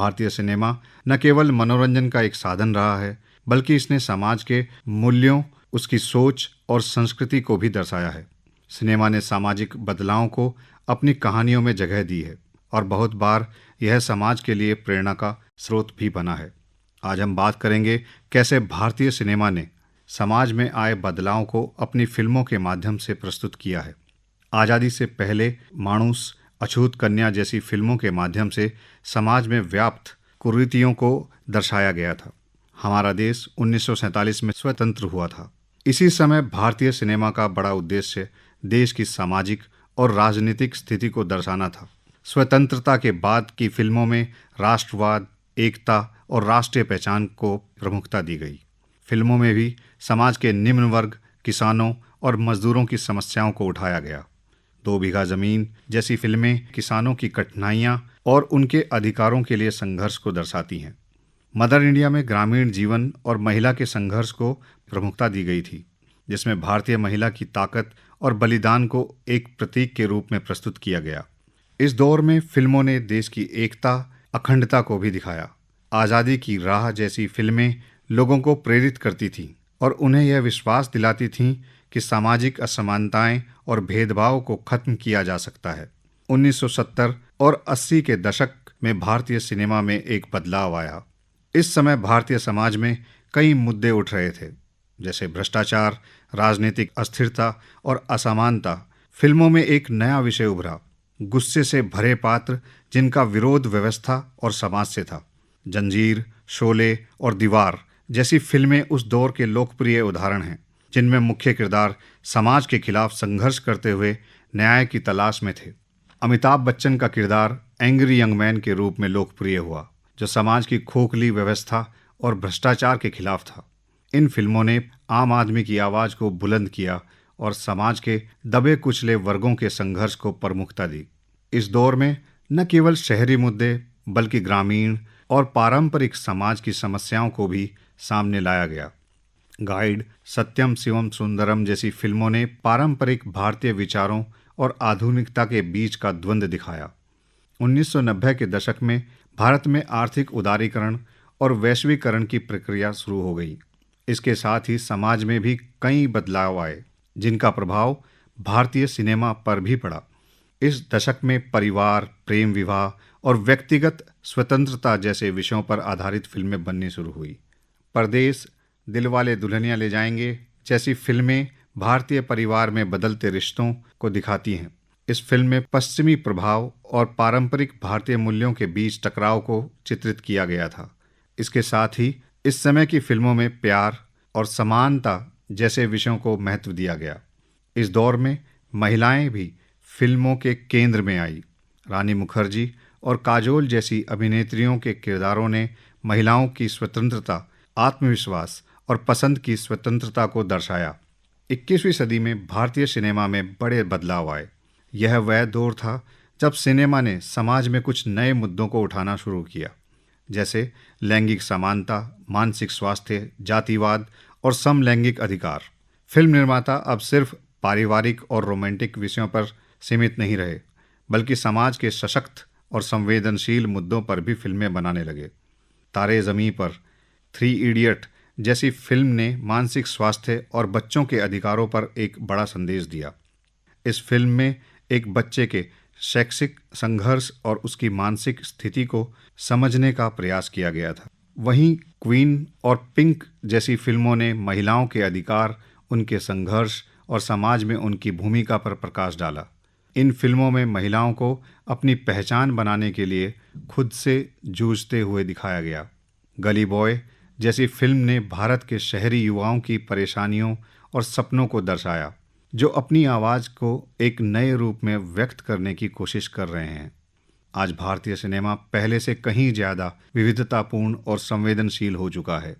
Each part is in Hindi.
भारतीय सिनेमा न केवल मनोरंजन का एक साधन रहा है, बल्कि इसने समाज के मूल्यों, उसकी सोच और संस्कृति को भी दर्शाया है। सिनेमा ने सामाजिक बदलावों को अपनी कहानियों में जगह दी है और बहुत बार यह समाज के लिए प्रेरणा का स्रोत भी बना है। आज हम बात करेंगे कैसे भारतीय सिनेमा ने समाज में आए बदलाव को अपनी फिल्मों के माध्यम से प्रस्तुत किया है। आज़ादी से पहले मानुस, अछूत कन्या जैसी फिल्मों के माध्यम से समाज में व्याप्त कुरीतियों को दर्शाया गया था। हमारा देश 1947 में स्वतंत्र हुआ था। इसी समय भारतीय सिनेमा का बड़ा उद्देश्य देश की सामाजिक और राजनीतिक स्थिति को दर्शाना था। स्वतंत्रता के बाद की फिल्मों में राष्ट्रवाद, एकता और राष्ट्रीय पहचान को प्रमुखता दी गई। फिल्मों में भी समाज के निम्न वर्ग, किसानों और मजदूरों की समस्याओं को उठाया गया। 2 बीघा जमीन जैसी फिल्में किसानों की कठिनाइयां और उनके अधिकारों के लिए संघर्ष को दर्शाती हैं। मदर इंडिया में ग्रामीण जीवन और महिला के संघर्ष को प्रमुखता दी गई थी, जिसमें भारतीय महिला की ताकत और बलिदान को एक प्रतीक के रूप में प्रस्तुत किया गया। इस दौर में फिल्मों ने देश की एकता, अखंडता को भी दिखाया। आज़ादी की राह जैसी फिल्में लोगों को प्रेरित करती थीं और उन्हें यह विश्वास दिलाती थीं कि सामाजिक असमानताएं और भेदभाव को खत्म किया जा सकता है। 1970 और 80 के दशक में भारतीय सिनेमा में एक बदलाव आया। इस समय भारतीय समाज में कई मुद्दे उठ रहे थे, जैसे भ्रष्टाचार, राजनीतिक अस्थिरता और असमानता। फिल्मों में एक नया विषय उभरा, गुस्से से भरे पात्र जिनका विरोध व्यवस्था और समाज से था। जंजीर, शोले और दीवार जैसी फिल्में उस दौर के लोकप्रिय उदाहरण हैं, जिनमें मुख्य किरदार समाज के खिलाफ संघर्ष करते हुए न्याय की तलाश में थे। अमिताभ बच्चन का किरदार एंग्री यंग मैन के रूप में लोकप्रिय हुआ, जो समाज की खोखली व्यवस्था और भ्रष्टाचार के खिलाफ था। इन फिल्मों ने आम आदमी की आवाज़ को बुलंद किया और समाज के दबे कुचले वर्गों के संघर्ष को प्रमुखता दी। इस दौर में न केवल शहरी मुद्दे, बल्कि ग्रामीण और पारंपरिक समाज की समस्याओं को भी सामने लाया गया। गाइड, सत्यम शिवम सुंदरम जैसी फिल्मों ने पारंपरिक भारतीय विचारों और आधुनिकता के बीच का द्वंद्व दिखाया। 1990 के दशक में भारत में आर्थिक उदारीकरण और वैश्वीकरण की प्रक्रिया शुरू हो गई। इसके साथ ही समाज में भी कई बदलाव आए, जिनका प्रभाव भारतीय सिनेमा पर भी पड़ा। इस दशक में परिवार, प्रेम विवाह और व्यक्तिगत स्वतंत्रता जैसे विषयों पर आधारित फिल्में बननी शुरू हुई। परदेस, दिलवाले दुल्हनिया ले जाएंगे जैसी फिल्में भारतीय परिवार में बदलते रिश्तों को दिखाती हैं। इस फिल्म में पश्चिमी प्रभाव और पारंपरिक भारतीय मूल्यों के बीच टकराव को चित्रित किया गया था। इसके साथ ही इस समय की फिल्मों में प्यार और समानता जैसे विषयों को महत्व दिया गया। इस दौर में महिलाएं भी फिल्मों के केंद्र में आई। रानी मुखर्जी और काजोल जैसी अभिनेत्रियों के किरदारों ने महिलाओं की स्वतंत्रता, आत्मविश्वास और पसंद की स्वतंत्रता को दर्शाया। 21वीं सदी में भारतीय सिनेमा में बड़े बदलाव आए। यह वह दौर था जब सिनेमा ने समाज में कुछ नए मुद्दों को उठाना शुरू किया, जैसे लैंगिक समानता, मानसिक स्वास्थ्य, जातिवाद और समलैंगिक अधिकार। फिल्म निर्माता अब सिर्फ पारिवारिक और रोमांटिक विषयों पर सीमित नहीं रहे, बल्कि समाज के सशक्त और संवेदनशील मुद्दों पर भी फिल्में बनाने लगे। तारे ज़मीं पर, 3 इडियट जैसी फिल्म ने मानसिक स्वास्थ्य और बच्चों के अधिकारों पर एक बड़ा संदेश दिया। इस फिल्म में एक बच्चे के शैक्षिक संघर्ष और उसकी मानसिक स्थिति को समझने का प्रयास किया गया था। वहीं क्वीन और पिंक जैसी फिल्मों ने महिलाओं के अधिकार, उनके संघर्ष और समाज में उनकी भूमिका पर प्रकाश डाला। इन फिल्मों में महिलाओं को अपनी पहचान बनाने के लिए खुद से जूझते हुए दिखाया गया। गली बॉय जैसी फिल्म ने भारत के शहरी युवाओं की परेशानियों और सपनों को दर्शाया, जो अपनी आवाज़ को एक नए रूप में व्यक्त करने की कोशिश कर रहे हैं। आज भारतीय सिनेमा पहले से कहीं ज़्यादा विविधतापूर्ण और संवेदनशील हो चुका है।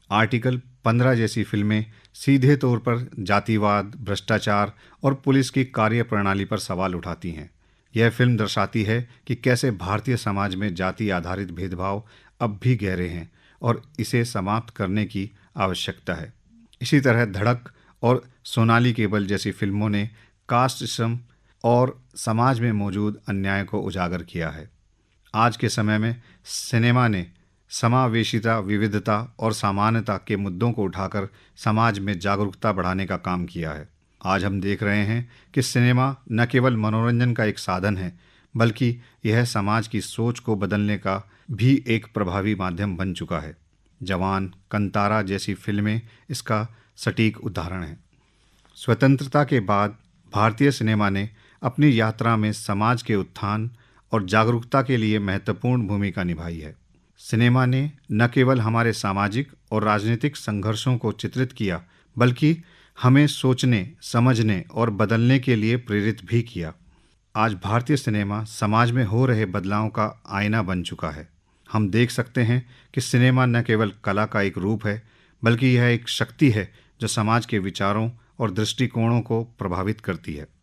आर्टिकल 15 जैसी फिल्में सीधे तौर पर जातिवाद, भ्रष्टाचार और पुलिस की कार्यप्रणाली पर सवाल उठाती हैं। यह फिल्म दर्शाती है कि कैसे भारतीय समाज में जाति आधारित भेदभाव अब भी गहरे हैं और इसे समाप्त करने की आवश्यकता है। इसी तरह धड़क और सोनाली केबल जैसी फिल्मों ने कास्टिज्म और समाज में मौजूद अन्याय को उजागर किया है। आज के समय में सिनेमा ने समावेशिता, विविधता और समानता के मुद्दों को उठाकर समाज में जागरूकता बढ़ाने का काम किया है। आज हम देख रहे हैं कि सिनेमा न केवल मनोरंजन का एक साधन है, बल्कि यह समाज की सोच को बदलने का भी एक प्रभावी माध्यम बन चुका है। जवान, कंतारा जैसी फिल्में इसका सटीक उदाहरण हैं। स्वतंत्रता के बाद भारतीय सिनेमा ने अपनी यात्रा में समाज के उत्थान और जागरूकता के लिए महत्वपूर्ण भूमिका निभाई है। सिनेमा ने न केवल हमारे सामाजिक और राजनीतिक संघर्षों को चित्रित किया, बल्कि हमें सोचने, समझने और बदलने के लिए प्रेरित भी किया। आज भारतीय सिनेमा समाज में हो रहे बदलाव का आईना बन चुका है। हम देख सकते हैं कि सिनेमा न केवल कला का एक रूप है, बल्कि यह एक शक्ति है जो समाज के विचारों और दृष्टिकोणों को प्रभावित करती है।